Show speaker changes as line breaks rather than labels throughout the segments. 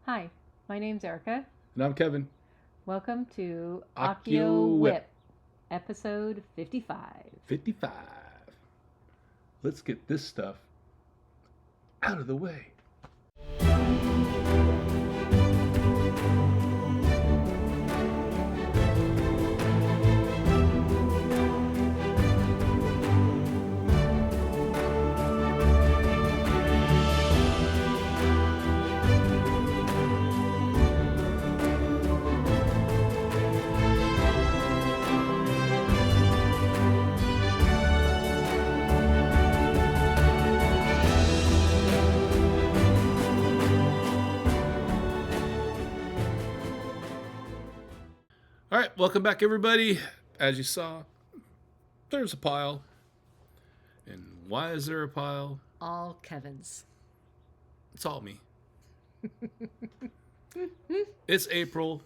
Hi, my name's Erica.
And I'm Kevin.
Welcome to
Akio
Akio
Whip
Whip, episode 55.
55. Let's get this stuff out of the way. All right, welcome back, everybody. As you saw, there's a pile. And why is there a pile?
All Kevin's.
It's all me. It's April.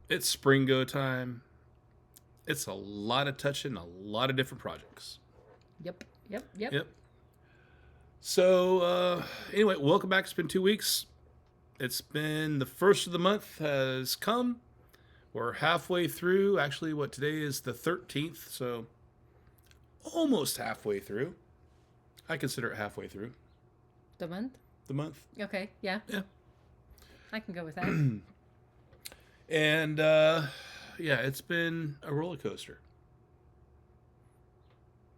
It's Springo time. It's a lot of touching a lot of different projects.
Yep.
So, anyway, welcome back. It's been 2 weeks. It's been the first of the month has come. We're halfway through. Actually, today is the 13th, so almost halfway through. I consider it halfway through.
The month?
The month.
Okay, yeah.
Yeah.
I can go with that.
And, yeah, it's been a roller coaster.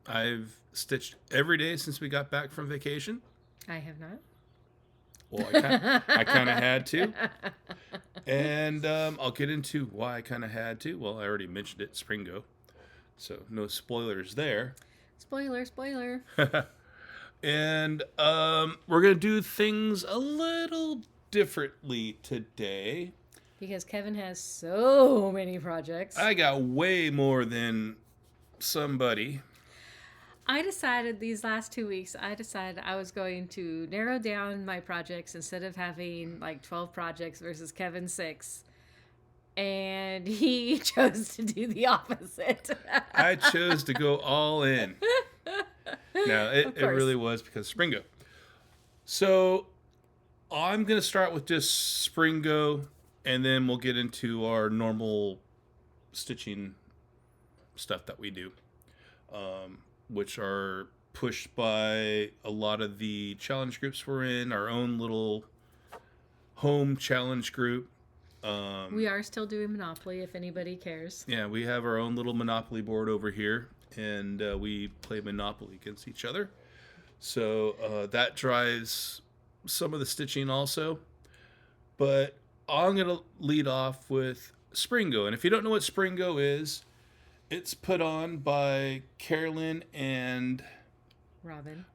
I've stitched every day since we got back from vacation.
I have not.
Well, I kind of had to. And I'll get into why I kind of had to. Well, I already mentioned it, Springo. So no spoilers there.
Spoiler.
And we're going to do things a little differently today.
Because Kevin has so many projects.
I got way more than somebody.
I decided these last 2 weeks, I was going to narrow down my projects instead of having like 12 projects versus Kevin's 6. And he chose to do the opposite.
I chose to go all in. Now, it really was because Springo. So, I'm going to start with just Springo, and then we'll get into our normal stitching stuff that we do. Which are pushed by a lot of the challenge groups we're in, our own little home challenge group.
We are still doing Monopoly if anybody cares.
Yeah, we have our own little Monopoly board over here, and we play Monopoly against each other. So that drives some of the stitching also. But I'm going to lead off with Springo. And if you don't know what Springo is, it's put on by Carolyn and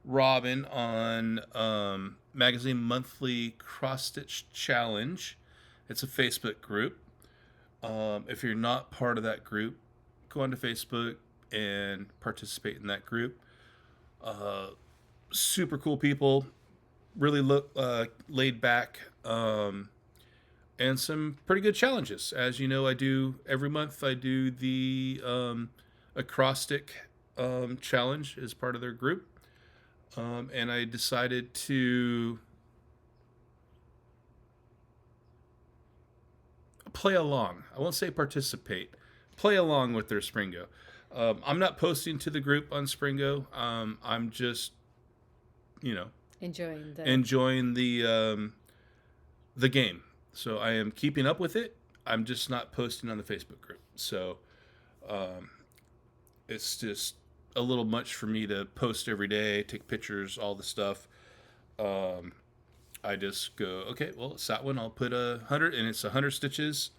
Robin
on Magazine Monthly Cross Stitch Challenge. It's a Facebook group. If you're not part of that group, go onto Facebook and participate in that group. Super cool people, really laid back, and some pretty good challenges. As you know, every month I do the acrostic challenge as part of their group. And I decided to play along. I won't say participate. Play along with their Springo. I'm not posting to the group on Springo. I'm just, enjoying the game. So I am keeping up with it. I'm just not posting on the Facebook group. So it's just a little much for me to post every day, take pictures, all the stuff. I just go, okay, well, it's that one. I'll put 100, and it's 100 stitches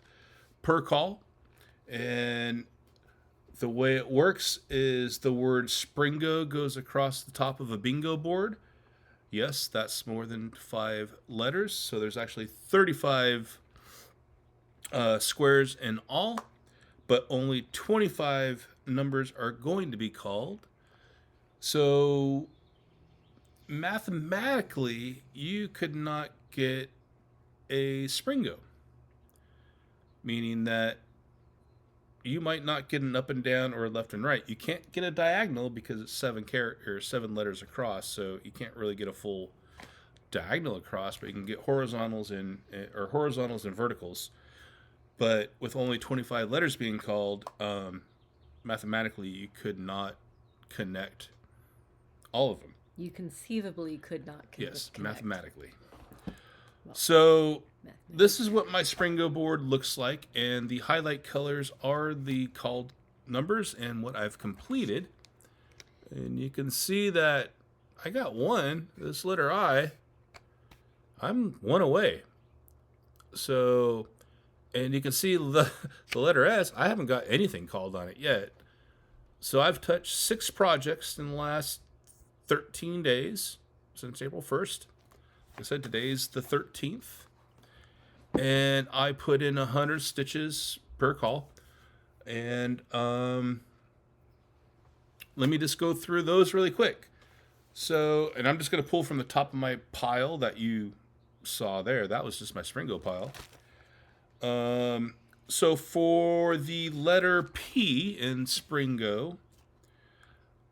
per call. And the way it works is the word Springo goes across the top of a bingo board. Yes, that's more than 5 letters. So there's actually 35 squares in all, but only 25 numbers are going to be called. So mathematically, you could not get a Springo, meaning that you might not get an up and down or a left and right. You can't get a diagonal because it's 7 letters across, so you can't really get a full diagonal across, but you can get horizontals and verticals. But with only 25 letters being called, mathematically you could not connect all of them.
You conceivably could not connect.
Yes, mathematically. So this is what my Springo board looks like, and the highlight colors are the called numbers and what I've completed. And you can see that I got one, this letter I. I'm one away. So, and you can see the letter S, I haven't got anything called on it yet. So I've touched 6 projects in the last 13 days since April 1st. Like I said, today's the 13th. And I put in 100 stitches per call. And let me just go through those really quick. So, and I'm just going to pull from the top of my pile that you saw there. That was just my Springo pile. So for the letter P in Springo,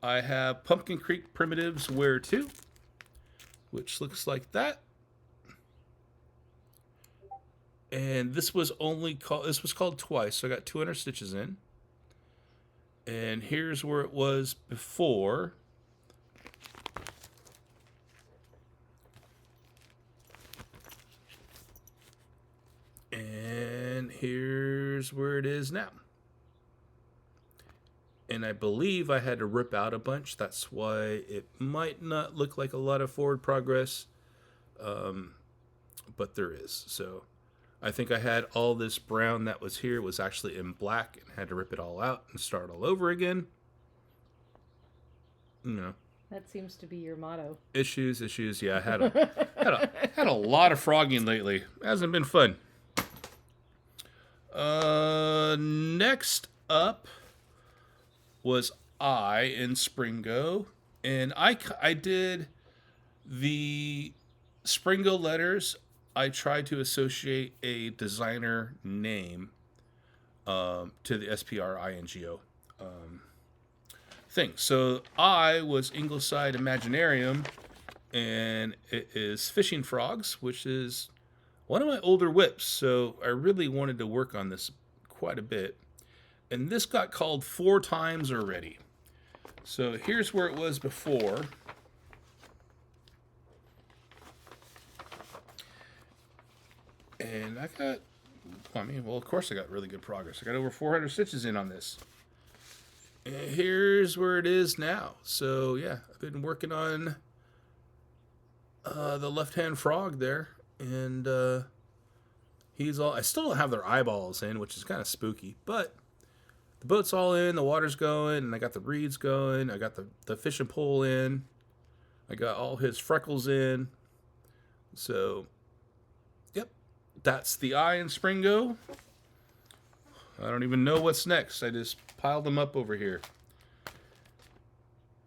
I have Pumpkin Creek Primitives Where To, which looks like that. And this was called twice, so I got 200 stitches in. And here's where it was before. And here's where it is now. And I believe I had to rip out a bunch. That's why it might not look like a lot of forward progress. But there is. So I think I had all this brown that was here was actually in black and had to rip it all out and start all over again. You know.
That seems to be your motto.
Issues. Yeah, I had a lot of frogging lately. Hasn't been fun. Next up was I in Springo, and I did the Springo letters. I tried to associate a designer name to the SPRINGO thing. So I was Ingleside Imaginarium, and it is fishing frogs, which is one of my older WIPs. So I really wanted to work on this quite a bit. And this got called 4 times already. So here's where it was before. And of course I got really good progress. I got over 400 stitches in on this. And here's where it is now. So yeah, I've been working on the left-hand frog there. And I still don't have their eyeballs in, which is kind of spooky. But the boat's all in, the water's going, and I got the reeds going. I got the fishing pole in. I got all his freckles in. So, yep. That's the eye in Springo. I don't even know what's next. I just piled them up over here.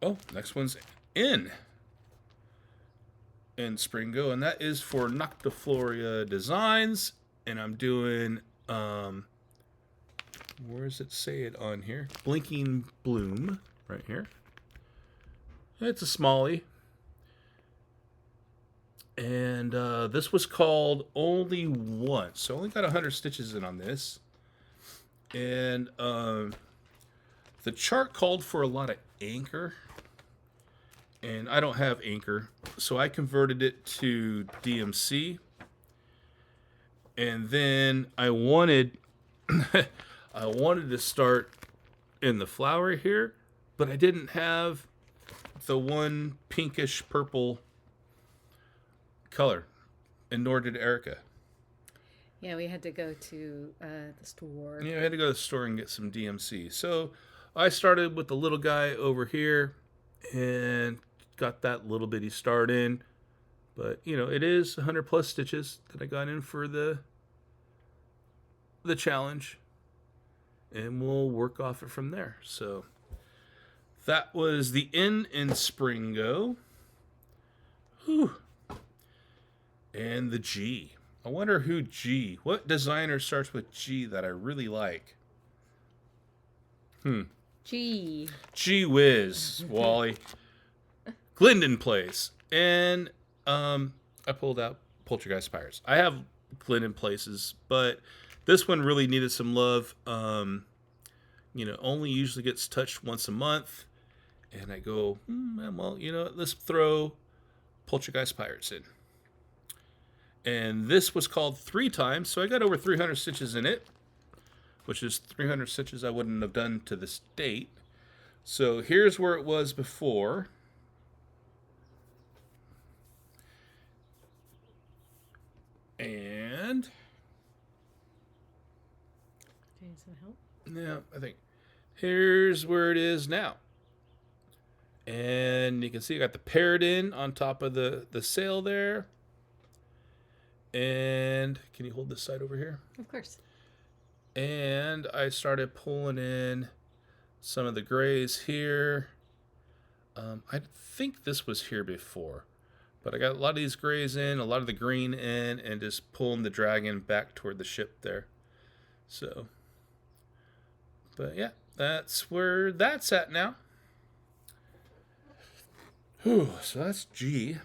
Oh, next one's in Springo, and that is for Noctifloria Designs. And I'm doing, where does it say it on here? Blinking Bloom, right here. It's a smallie. And this was called Only Once. So I only got 100 stitches in on this. And the chart called for a lot of anchor. And I don't have anchor. So I converted it to DMC. And then I wanted to start in the flower here, but I didn't have the one pinkish purple color, and nor did Erica.
Yeah, we had to go to the store.
Yeah, I had to go to the store and get some DMC. So I started with the little guy over here and got that little bitty start in. But, it is 100 plus stitches that I got in for the challenge. And we'll work off it from there. So that was the in Springo. Whew. And the G. I wonder what designer starts with G that I really like?
Gee
whiz, Wally. Glendon Place. And I pulled out Poltergeist Pirates. I have Glendon places, but this one really needed some love. Only usually gets touched once a month. And I go, well, let's throw Poltergeist Pirates in. And this was called 3 times, so I got over 300 stitches in it, which is 300 stitches I wouldn't have done to this date. So here's where it was before. And
need some help?
Yeah, I think here's where it is now. And you can see I got the parrot in on top of the sail there. And can you hold this side over here?
Of course.
And I started pulling in some of the grays here. I think this was here before. But I got a lot of these grays in, a lot of the green in, and just pulling the dragon back toward the ship there. So, but yeah, that's where that's at now. Whew, so that's G.
Is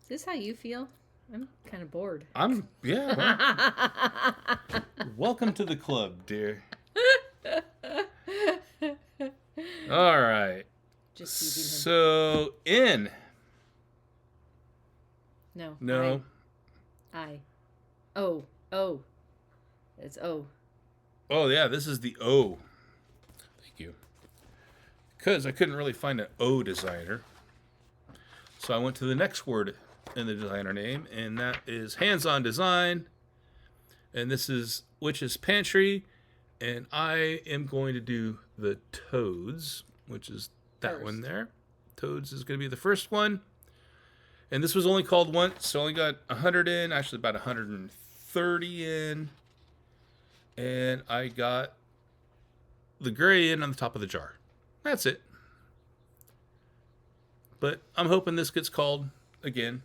this how you feel? I'm kind of bored.
Yeah. Well, welcome to the club, dear. All right.
Just using him.
So, in.
No. I. Oh. It's O.
Oh, yeah, this is the O. Thank you. Because I couldn't really find an O designer. So I went to the next word in the designer name, and that is hands-on design. And this is Witch's Pantry. And I am going to do the Toads, which is that
First.
one there. Toads is going to be the first one. And this was only called once, so I only got 100 in, actually about 130 in. And I got the gray in on the top of the jar. That's it. But I'm hoping this gets called again.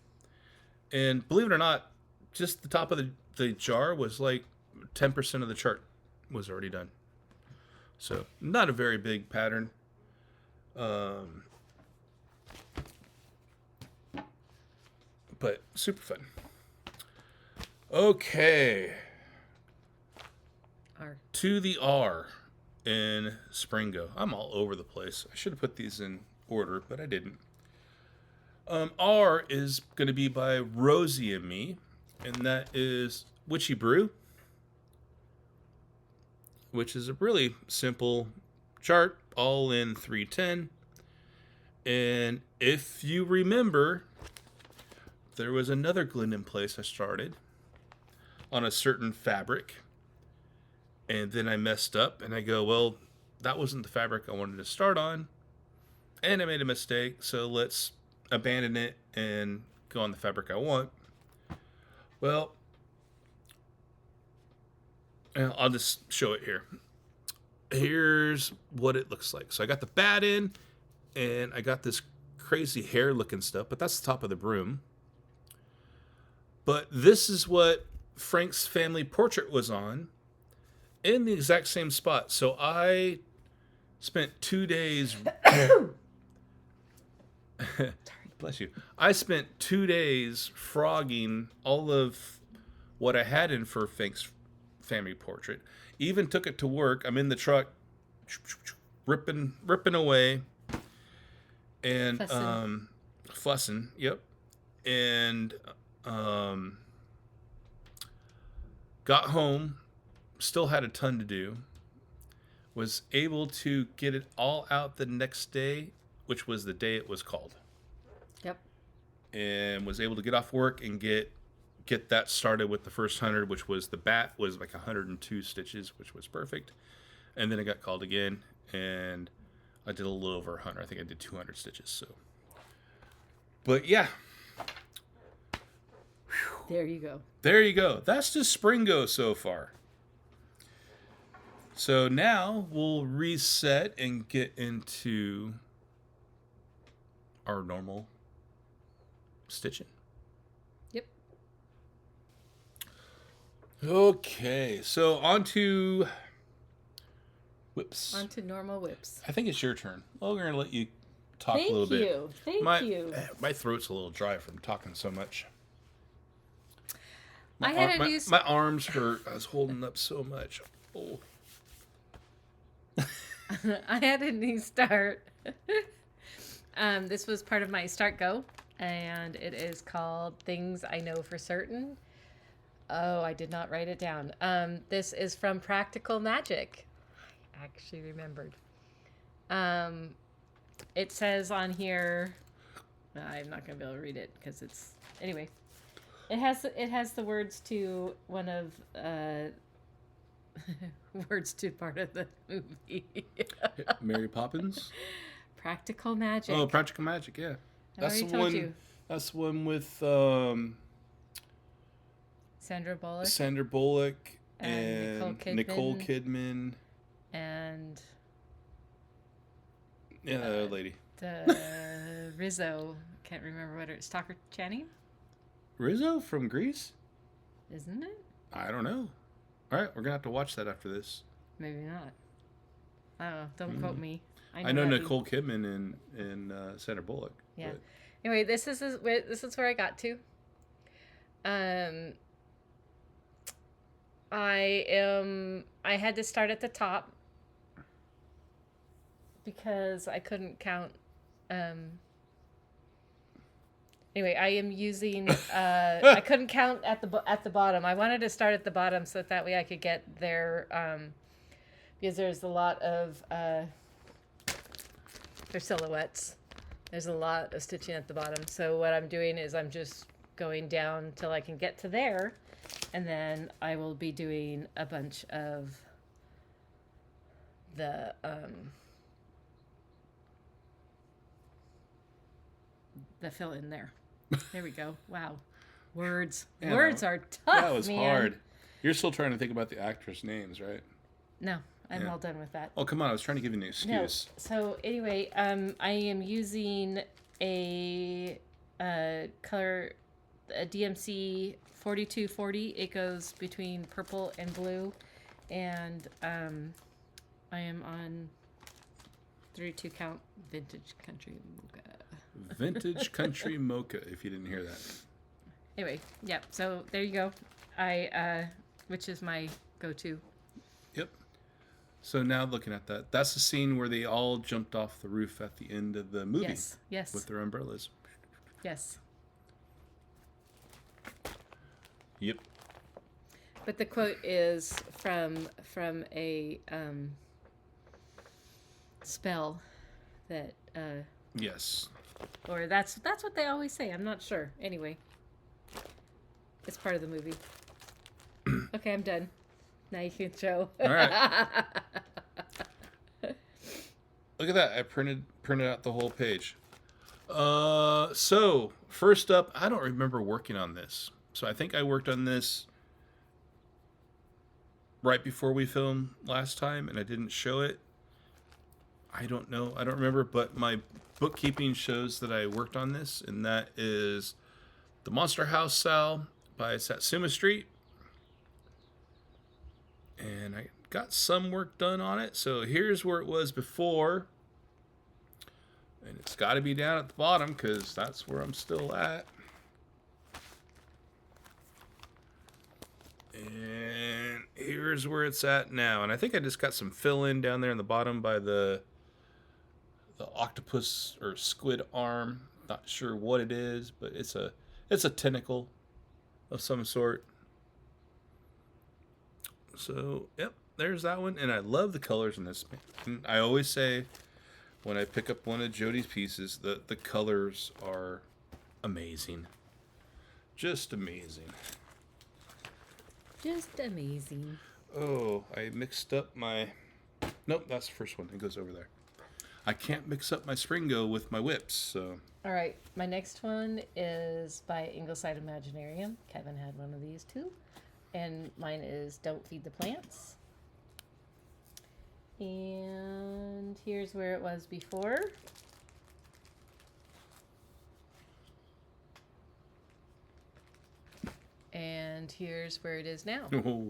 And believe it or not, just the top of the jar was like 10% of the chart was already done. So not a very big pattern. But super fun. Okay.
R.
To the R in Springo. I'm all over the place. I should have put these in order, but I didn't. R is going to be by Rosie and me, and that is Witchy Brew, which is a really simple chart, all in 310. And if you remember, there was another Glendon place I started on a certain fabric, and then I messed up, and I go, well, that wasn't the fabric I wanted to start on, and I made a mistake, so let's abandon it and go on the fabric I want. Well, I'll just show it here. Here's what it looks like. So I got the bat in, and I got this crazy hair looking stuff, but that's the top of the broom. But this is what Frank's family portrait was on in the exact same spot. So I spent 2 days... Bless you. I spent 2 days frogging all of what I had in for Frank's family portrait. Even took it to work. I'm in the truck, ripping away, and fussing. Yep. And got home, still had a ton to do. Was able to get it all out the next day, which was the day it was called.
Yep.
And was able to get off work and get that started with the first 100, which was the bat was like 102 stitches, which was perfect. And then it got called again, and I did a little over 100. I think I did 200 stitches. So, but yeah.
There you go.
There you go. That's just Springo so far. So now we'll reset and get into our normal stitching.
Yep.
Okay, so on to WIPS.
On to normal WIPS.
I think it's your turn. Well, we're going to let you talk a little bit.
Thank you.
My throat's a little dry from talking so much.
My
arms hurt. I was holding up so much. Oh.
I had a new start. This was part of my Start Go, and it is called Things I Know for Certain. Oh, I did not write it down. This is from Practical Magic. I actually remembered. It says on here, I'm not going to be able to read it because it's, anyway. It has the words to one of, words to part of the movie.
Mary Poppins?
Practical Magic.
Oh, Practical Magic, yeah. That's the one.
You.
That's the one with
Sandra
Bullock and Nicole Kidman.
And
yeah, the other lady.
The Rizzo. Can't remember what it's. Tucker Channing?
Rizzo from Grease?
Isn't it?
I don't know. All right, we're going to have to watch that after this.
Maybe not. I don't know. Don't quote me.
I know Nicole Kidman and Sandra Bullock.
Yeah.
But...
Anyway, this is where I got to. I had to start at the top because I couldn't count. Anyway, I am using. I couldn't count at the bottom. I wanted to start at the bottom so that way I could get there. Because there's a lot of their silhouettes. There's a lot of stitching at the bottom. So what I'm doing is I'm just going down till I can get to there, and then I will be doing a bunch of the fill in there. There we go. Wow. Words. Yeah, Words are tough,
that was
man.
hard. You're still trying to think about the actors' names, right?
No, I'm all done with that.
Oh, come on. I was trying to give you an excuse.
No. So anyway, I am using a color, a DMC 4240. It goes between purple and blue. And I am on 32 count Vintage Country Mocha.
Vintage Country Mocha, if you didn't hear that.
Anyway, yeah, so there you go. Which is my go-to.
Yep. So now looking at that, that's the scene where they all jumped off the roof at the end of the movie.
Yes.
With their umbrellas.
Yes.
Yep.
But the quote is from a spell that
yes.
Or that's what they always say. I'm not sure. Anyway. It's part of the movie. Okay, I'm done. Now you can show.
All right. Look at that. I printed out the whole page. So first up, I don't remember working on this. So I think I worked on this right before we filmed last time, and I didn't show it. I don't know. I don't remember, but my bookkeeping shows that I worked on this, and that is the Monster House Sal by Satsuma Street. And I got some work done on it. So here's where it was before. And it's got to be down at the bottom because that's where I'm still at. And here's where it's at now. And I think I just got some fill in down there in the bottom by the octopus or squid arm. Not sure what it is, but it's a tentacle of some sort. So, yep, there's that one. And I love the colors in this. And I always say when I pick up one of Jody's pieces, the colors are amazing. Just amazing.
Just amazing.
Oh, I mixed up my... Nope, that's the first one. It goes over there. I can't mix up my Springo with my WIPS, so...
All right, my next one is by Ingleside Imaginarium. Kevin had one of these too. And mine is Don't Feed the Plants. And here's where it was before. And here's where it is now.
Oh,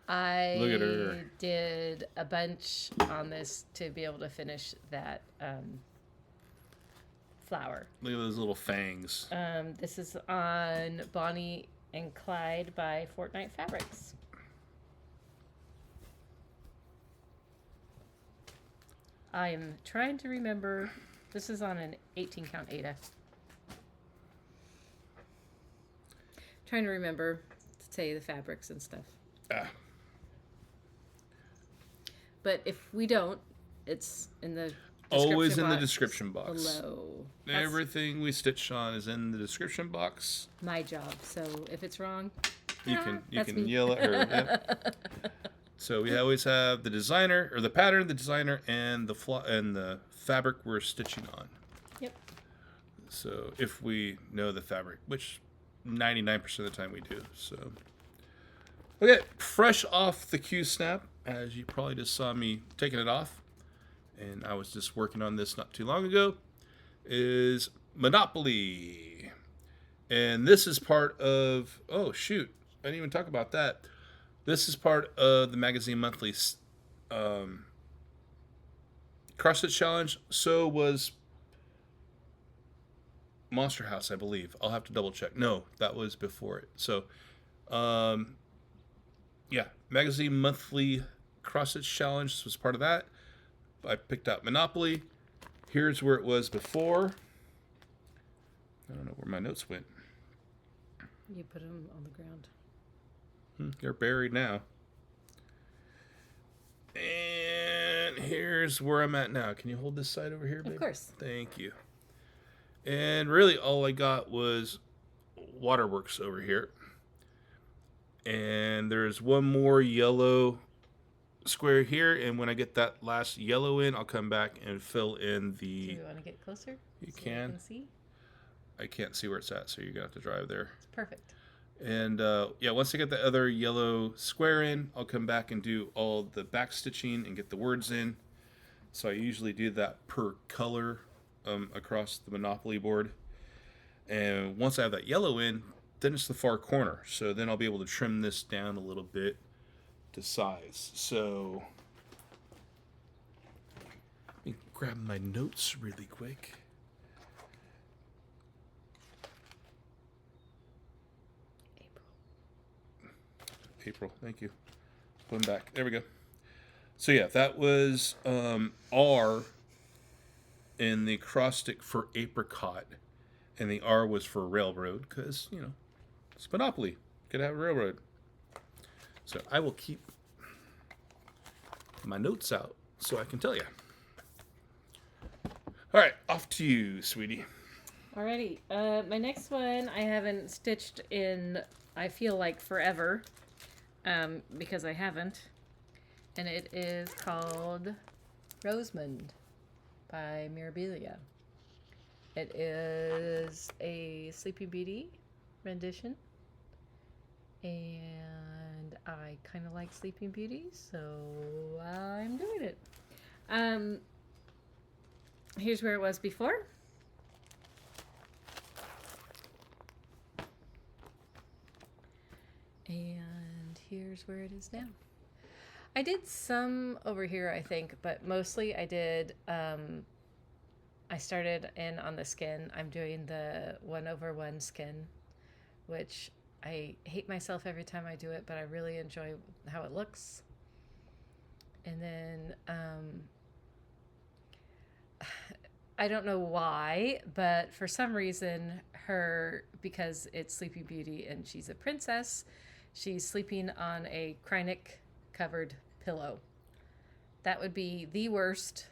I
look at her.
did a bunch on this to be able to finish that flower.
Look at those little fangs.
This is on Bonnie and Clyde by Fortnight Fabrics. I am trying to remember. This is on an 18 count Aida. Trying to remember to tell you the fabrics and stuff. But if we don't, it's in the
always in the description box
below.
Everything we stitch on is in the description box.
My job. So if it's wrong,
you can yell at her. Yep. So we always have the designer or the pattern, the designer, and the fabric we're stitching on.
Yep.
So if we know the fabric, which 99% of the time we do. So okay, fresh off the Q snap, as you probably just saw me taking it off, and I was just working on this not too long ago, is Monopoly. And this is part of, oh shoot, I didn't even talk about that. This is part of the Magazine Monthly CrossFit Challenge. So was Monster House, I believe. I'll have to double check. No, that was before it. So, yeah, Magazine Monthly CrossFit Challenge. This was part of that. I picked out Monopoly. Here's where it was before. I don't know where my notes went.
You put them on the ground.
They're buried now. And here's where I'm at now. Can you hold this side over here, babe?
Of course.
Thank you. And really all I got was Waterworks over here. And there's one more yellow square here. And when I get that last yellow in, I'll come back and fill in the...
Do you want to get closer?
You
so
can.
You can see?
I can't see where it's at, so you're going to have to drive there.
It's perfect.
And yeah, once I get the other yellow square in, I'll come back and do all the back stitching and get the words in. So I usually do that per color across the Monopoly board. And once I have that yellow in, then it's the far corner. So then I'll be able to trim this down a little bit to size. So let me grab my notes really quick. April, thank you. Put them back. There we go. So yeah, that was R in the acrostic for apricot, and the R was for railroad because you know it's Monopoly. Could have a railroad. So I will keep my notes out so I can tell you. All right, off to you, sweetie.
Alrighty. My next one I haven't stitched in, I feel like, forever. Because I haven't. And it is called Rosamund by Mirabilia. It is a Sleeping Beauty rendition. And I kind of like Sleeping Beauty, so I'm doing it. Here's where it was before. And here's where it is now. I did some over here, I think, but mostly I did, I started in on the skin. I'm doing the 1/1 skin, which I hate myself every time I do it, but I really enjoy how it looks. And then, I don't know why, but for some reason, because it's Sleeping Beauty and she's a princess, she's sleeping on a Krynic covered pillow. That would be the worst.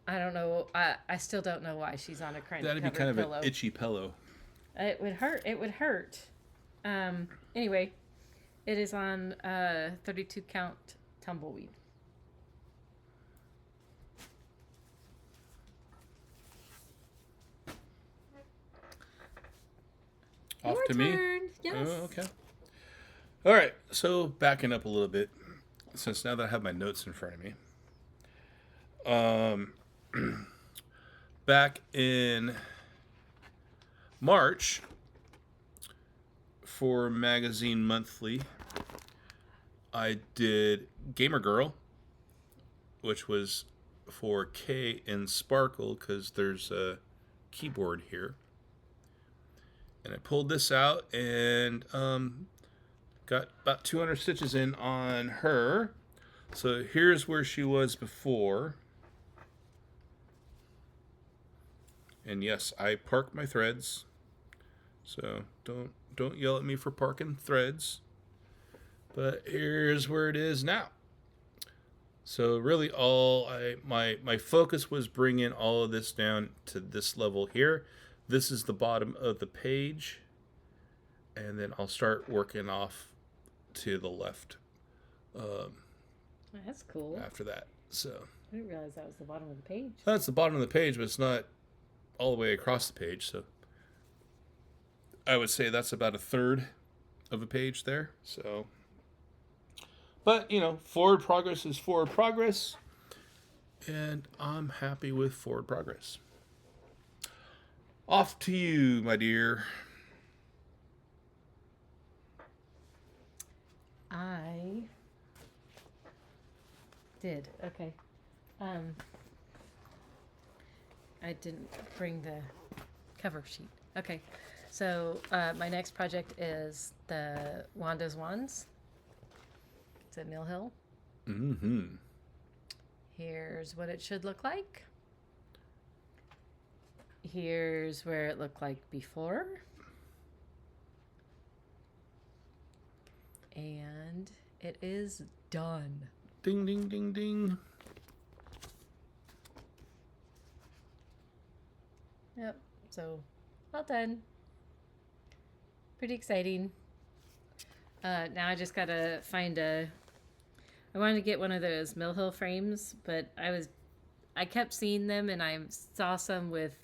I don't know. I still don't know why she's on a Krynic covered pillow.
That'd be kind of an itchy pillow.
It would hurt. It would hurt. Anyway, it is on 32 count Tumbleweed.
Off
Your
to
turn.
me?
Yes.
Oh, okay. All right. So backing up a little bit, since now that I have my notes in front of me. Back in March for Magazine Monthly, I did Gamer Girl, which was for K and Sparkle because there's a keyboard here. And I pulled this out and got about 200 stitches in on her. So here's where she was before. And yes, I park my threads. So don't yell at me for parking threads. But here's where it is now. So really my focus was bringing all of this down to this level here. This is the bottom of the page. And then I'll start working off to the left.
That's cool.
After that. So
I didn't realize that was the bottom of the page.
That's the bottom of the page, but it's not all the way across the page. So I would say that's about a third of a page there. So, but forward progress is forward progress, and I'm happy with forward progress. Off to you, my dear.
I did. Okay. I didn't bring the cover sheet. Okay. So my next project is the Wandas Wands. It's at Mill Hill.
Mm-hmm.
Here's what it should look like. Here's where it looked like before. And it is done.
Ding, ding, ding, ding.
Yep. So, well done. Pretty exciting. Now I just gotta find I wanted to get one of those Mill Hill frames, but I kept seeing them, and I saw some with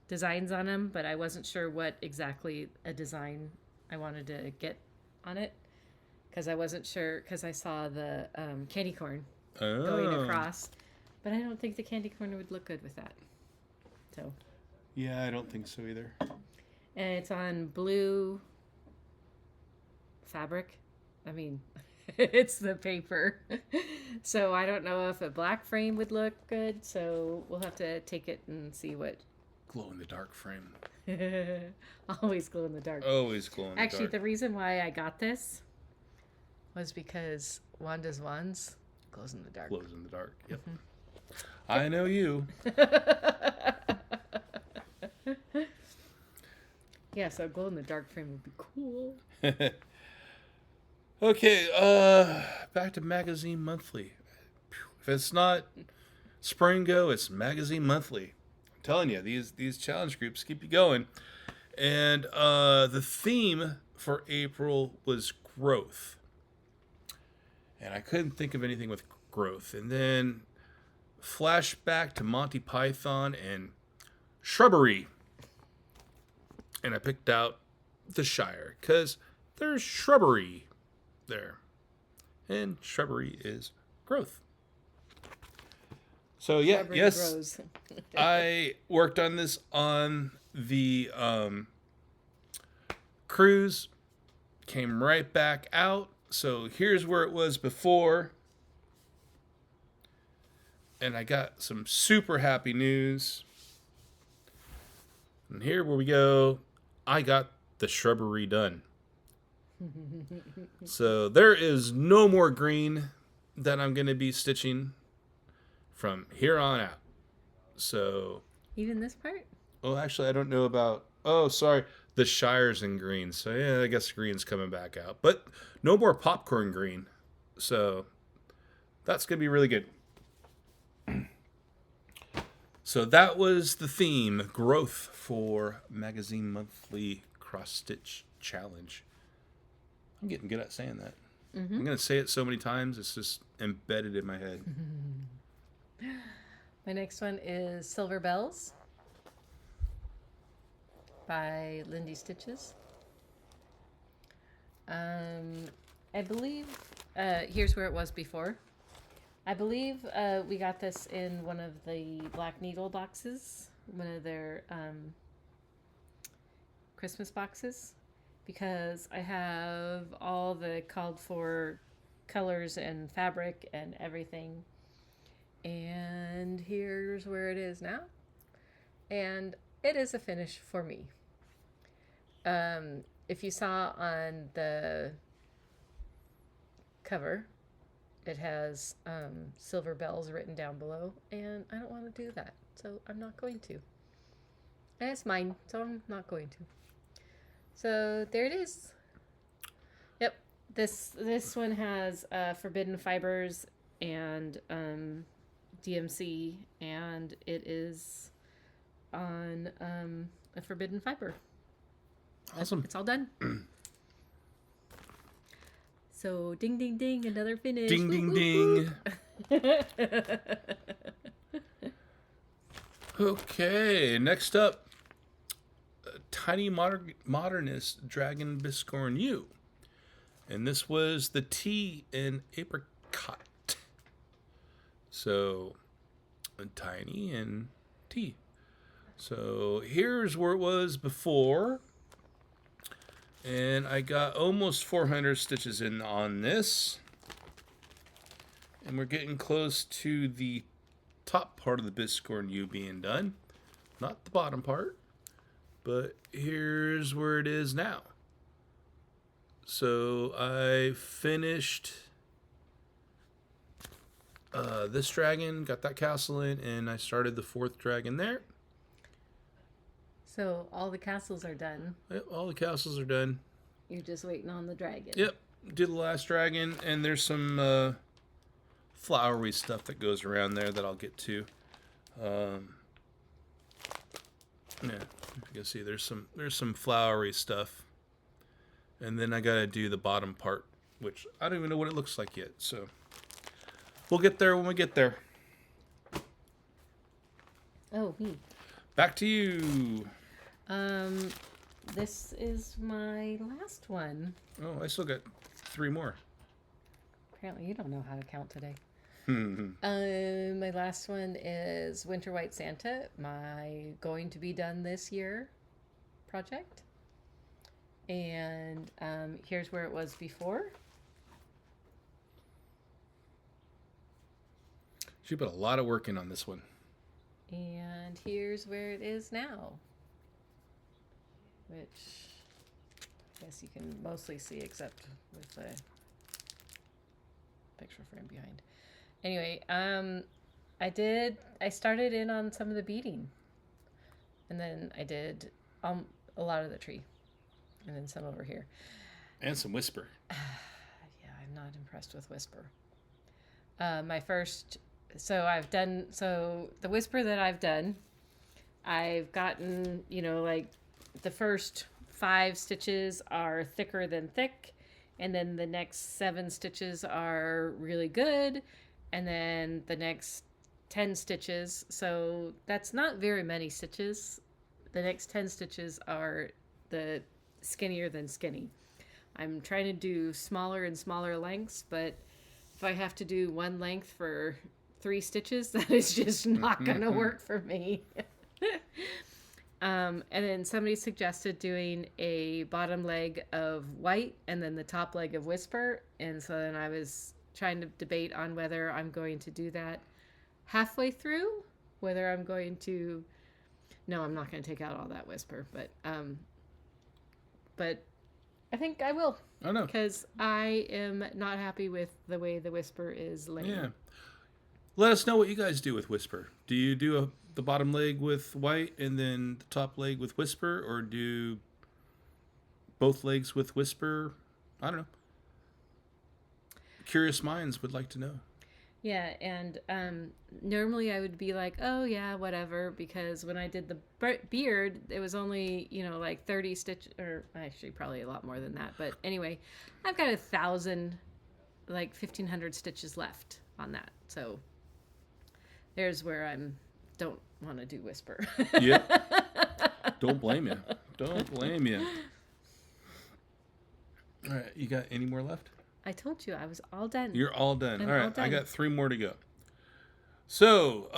designs on them, but I wasn't sure what exactly a design I wanted to get on it, because I wasn't sure, because I saw the candy corn going across, but I don't think the candy corn would look good with that. So.
Yeah, I don't think so either.
And it's on blue fabric. I mean, it's the paper. So I don't know if a black frame would look good. So we'll have to take it and see what.
Glow in the dark frame.
Always glow in the dark.
Always glow in the dark.
Actually, the reason why I got this was because Wanda's Wands glows in the dark.
Glows in the dark. Yep. Mm-hmm. I know you.
Yeah, so glow in the dark frame would be cool.
Okay, back to Magazine Monthly. If it's not Springo, it's Magazine Monthly. I'm telling you, these challenge groups keep you going. And the theme for April was growth. And I couldn't think of anything with growth. And then flashback to Monty Python and shrubbery. And I picked out the Shire because there's shrubbery there. And shrubbery is growth. So yeah,
Shrubbery
yes,
grows.
I worked on this on the cruise. Came right back out. So here's where it was before. And I got some super happy news. And here where we go. I got the shrubbery done. So there is no more green that I'm going to be stitching from here on out. So
Even this part?
oh, actually I don't know about, oh sorry, the Shire's in green. So yeah, I guess green's coming back out. But no more popcorn green. So that's going to be really good. So that was the theme, growth, for Magazine Monthly Cross Stitch Challenge. I'm getting good at saying that. Mm-hmm. I'm going to say it so many times, it's just embedded in my head.
My next one is Silver Bells by Lindy Stitches. I believe, here's where it was before. I believe we got this in one of the Black Needle boxes, one of their Christmas boxes, because I have all the called for colors and fabric and everything. And here's where it is now. And it is a finish for me. If you saw on the cover, it has silver bells written down below, and I don't want to do that, so I'm not going to. And it's mine, so I'm not going to. So there it is. Yep, this one has forbidden fibers and DMC, and it is on a forbidden fiber.
Awesome.
It's all done. So ding ding ding, another finish.
Ding ding ding. Okay, next up, Tiny Modernist Dragon Biscornu. And this was the tea and apricot. So, tiny and tea. So, here's where it was before. And I got almost 400 stitches in on this. And we're getting close to the top part of the Biscornu being done. Not the bottom part. But here's where it is now. So I finished this dragon, got that castle in, and I started the 4th dragon there.
So all the castles are done.
Yep, all the castles are done.
You're just waiting on the dragon.
Yep, did the last dragon, and there's some flowery stuff that goes around there that I'll get to. Yeah, you can see there's some flowery stuff. And then I gotta do the bottom part, which I don't even know what it looks like yet. So we'll get there when we get there.
Oh, me.
Back to you.
This is my last one.
Oh, I still got 3 more.
Apparently you don't know how to count today. My last one is Winter White Santa, my going to be done this year project. And here's where it was before.
She put a lot of work in on this one.
And here's where it is now. Which I guess you can mostly see except with the picture frame behind. Anyway, I started in on some of the beading. And then I did a lot of the tree. And then some over here.
And some whisper.
Yeah, I'm not impressed with whisper. The whisper that I've done, I've gotten, like the first 5 stitches are thicker than thick. And then the next 7 stitches are really good. And then the next 10 stitches. So that's not very many stitches. The next 10 stitches are the skinnier than skinny. I'm trying to do smaller and smaller lengths, but if I have to do one length for 3 stitches, that is just not going to work for me. And then somebody suggested doing a bottom leg of white and then the top leg of whisper, and so then I was trying to debate on whether I'm going to do that halfway through, whether I'm going to... No, I'm not going to take out all that whisper, but I think I will.
I know.
Because I am not happy with the way the whisper is laid.
Yeah. Let us know what you guys do with whisper. Do you do the bottom leg with white and then the top leg with whisper, or do both legs with whisper? I don't know. Curious minds would like to know.
Yeah, and normally I would be like, oh yeah, whatever, because when I did the beard, it was only, like 30 stitches, or actually probably a lot more than that. But anyway, I've got 1,500 stitches left on that. So there's where don't want to do whisper.
Yeah. Don't blame you. Don't blame you. All right, you got any more left?
I told you I was all done.
You're all done. All right,
all done.
I got 3 more to go. So,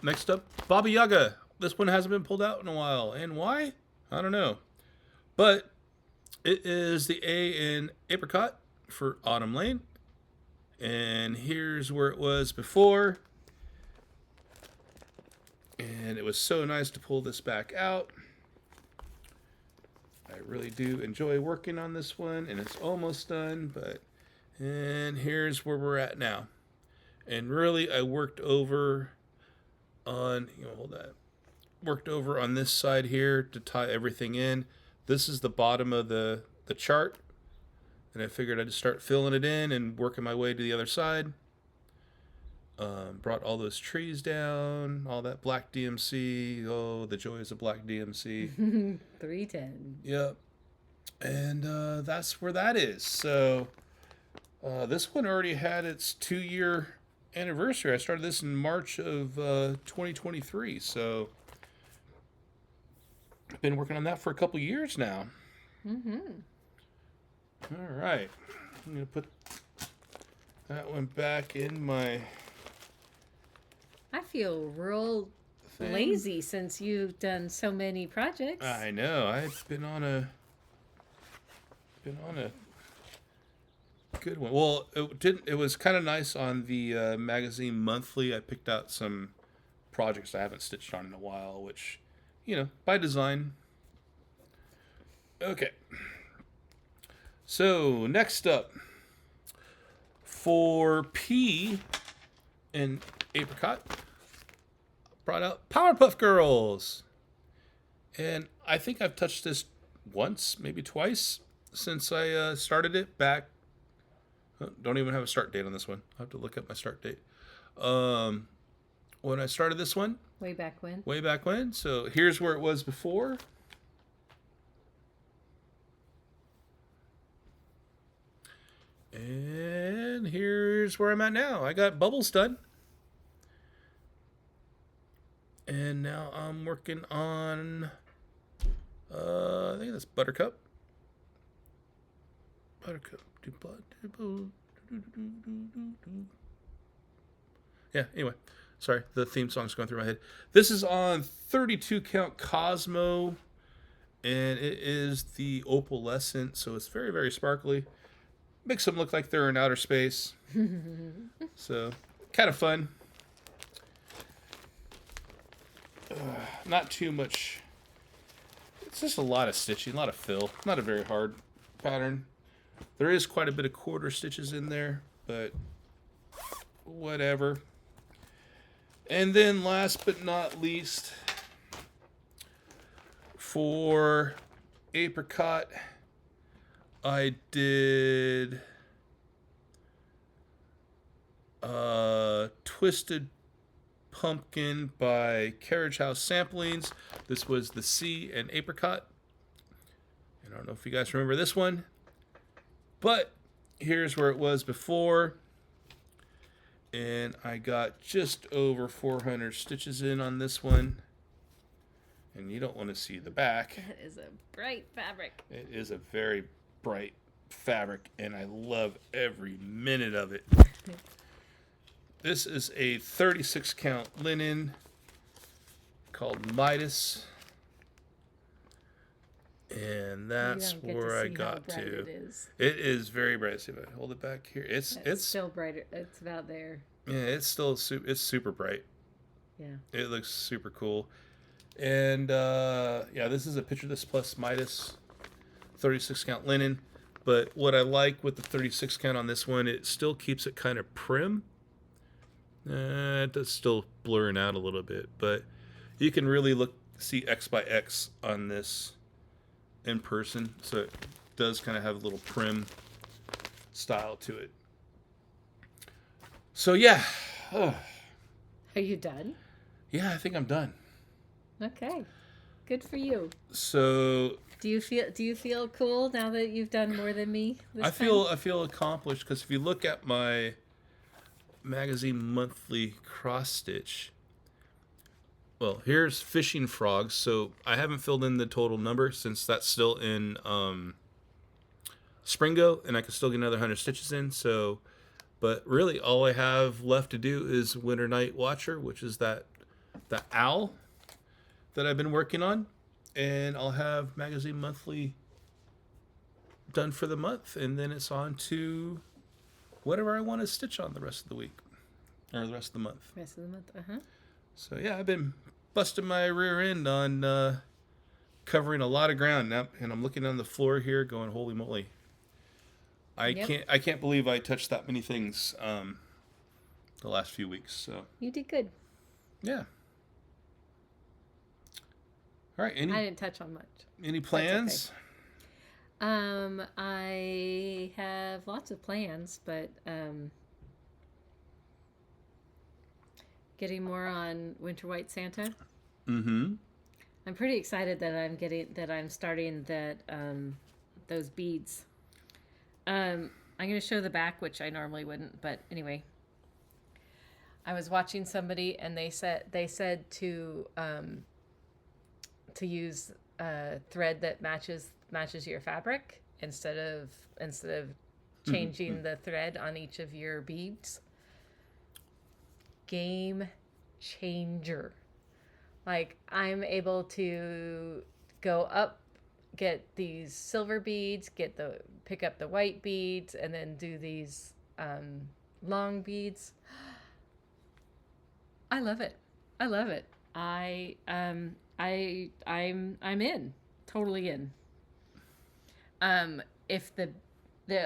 next up, Baba Yaga. This one hasn't been pulled out in a while. And why? I don't know. But it is the A in apricot. for Autumn Lane. And here's where it was before. And it was so nice to pull this back out. I really do enjoy working on this one, and it's almost done, and here's where we're at now. And really, I worked over on, worked over on this side here to tie everything in. This is the bottom of the chart, and I figured I'd just start filling it in and working my way to the other side. Brought all those trees down, all that black DMC. Oh, the joys of black DMC.
310.
Yep. And that's where that is. So this one already had its 2-year anniversary. I started this in March of 2023. So I've been working on that for a couple years now.
Mm-hmm.
All right. I'm going to put that one back in my...
I feel real lazy since you've done so many projects.
I know. I've been on a good one. Well, it was kind of nice on the magazine monthly. I picked out some projects I haven't stitched on in a while, which, by design. Okay. So, next up, for P and Apricot, brought out Powerpuff Girls. And I think I've touched this once, maybe twice, since I started it back. Don't even have a start date on this one. I'll have to look up my start date. When I started this one.
Way back when.
Way back when. So here's where it was before. And here's where I'm at now. I got Bubbles done. And now I'm working on, I think that's Buttercup. Yeah, anyway. Sorry, the theme song's going through my head. This is on 32 count Cosmo, and it is the opalescent, so it's very, very sparkly. Makes them look like they're in outer space. So, kind of fun. Not too much. It's just a lot of stitching, a lot of fill. Not a very hard pattern. There is quite a bit of quarter stitches in there, but whatever. And then last but not least, for Apricot, I did Twisted Pumpkin by Carriage House Samplings. This was the C and Apricot. And I don't know if you guys remember this one, but here's where it was before. And I got just over 400 stitches in on this one. And you don't want to see the back.
That is a bright fabric.
It is a very bright fabric, and I love every minute of it. This is a 36 count linen called Midas. And that's where I got to. It is very bright. See if I hold it back here. It's
still brighter. It's about there.
Yeah, it's super bright.
Yeah.
It looks super cool. And yeah, this is a Picture This Plus Midas 36 count linen. But what I like with the 36 count on this one, it still keeps it kind of prim. It's still blurring out a little bit, but you can really see X by X on this in person, so it does kind of have a little prim style to it. So yeah.
Are you done?
Yeah, I think I'm done.
Okay. Good for you.
So
do you feel cool now that you've done more than me this time?
I feel accomplished, because if you look at my magazine monthly cross stitch, well, here's Fishing Frogs. So I haven't filled in the total number since that's still in Springo, and I can still get another 100 stitches in. So, but really all I have left to do is Winter Night Watcher, which is the owl that I've been working on, and I'll have magazine monthly done for the month, and then it's on to whatever I want to stitch on the rest of the week or the rest of the month.
Rest of the month, uh-huh.
So yeah, I've been busting my rear end on covering a lot of ground now, and I'm looking on the floor here, going, "Holy moly!" I can't believe I touched that many things the last few weeks. So
you did good.
Yeah. All right.
I didn't touch on much.
Any plans?
Okay. I have lots of plans, but getting more on Winter White Santa.
Mm-hmm.
I'm pretty excited that I'm starting those beads. I'm going to show the back, which I normally wouldn't, but anyway. I was watching somebody, and they said to use thread that matches your fabric instead of changing the thread on each of your beads. Game changer. Like, I'm able to go up, get these silver beads, pick up the white beads, and then do these long beads. I love it. I'm in. Totally in. If the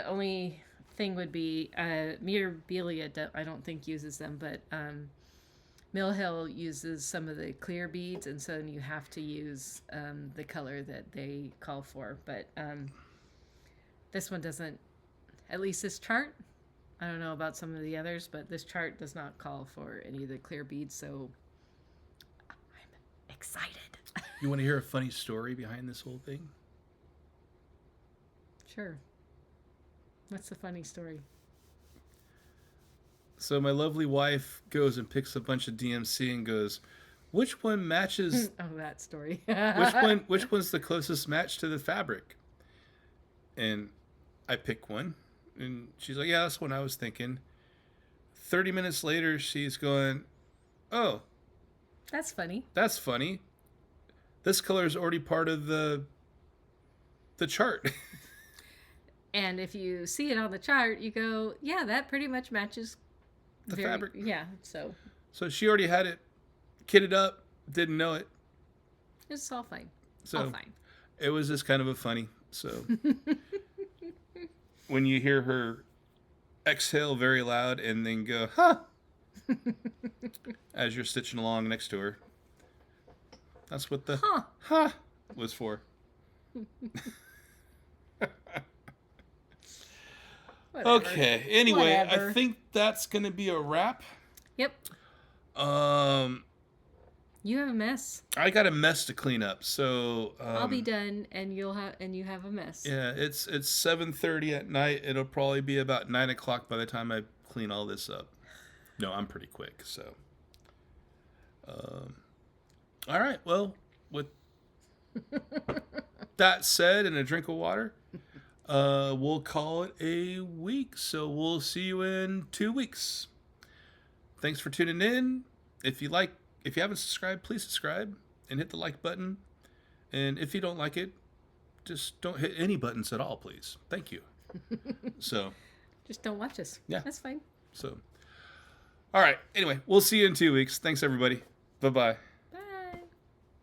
only thing would be Mirabilia, I don't think uses them, but Mill Hill uses some of the clear beads, and so you have to use the color that they call for. But this one doesn't, at least this chart. I don't know about some of the others, but this chart does not call for any of the clear beads, so I'm excited.
You want to hear a funny story behind this whole thing?
Sure. What's the funny story?
So my lovely wife goes and picks a bunch of DMC and goes, "Which one matches?"
Oh, that story.
Which one's the closest match to the fabric? And I pick one, and she's like, "Yeah, that's what I was thinking." 30 minutes later, she's going, "Oh,
that's funny.
That's funny. This color is already part of the chart."
And if you see it on the chart, you go, "Yeah, that pretty much matches
the fabric."
Yeah, so
she already had it kitted up, didn't know it.
It's all fine.
So
all fine.
It was just kind of a funny. So when you hear her exhale very loud and then go, "Huh," as you're stitching along next to her, that's what the huh was for. Okay. Anyway, whatever. I think that's gonna be a wrap.
Yep. You have a mess.
I got a mess to clean up, so
I'll be done, and you have a mess.
Yeah, it's 7:30 at night. It'll probably be about 9 o'clock by the time I clean all this up. No, I'm pretty quick. So, all right. Well, with that said, and a drink of water. We'll call it a week, so we'll see you in 2 weeks. Thanks for tuning in. If you haven't subscribed, please subscribe and hit the like button. And if you don't like it, just don't hit any buttons at all, please. Thank you. So,
just don't watch us.
Yeah,
that's fine.
So, all right. Anyway, we'll see you in 2 weeks. Thanks, everybody. Bye-bye.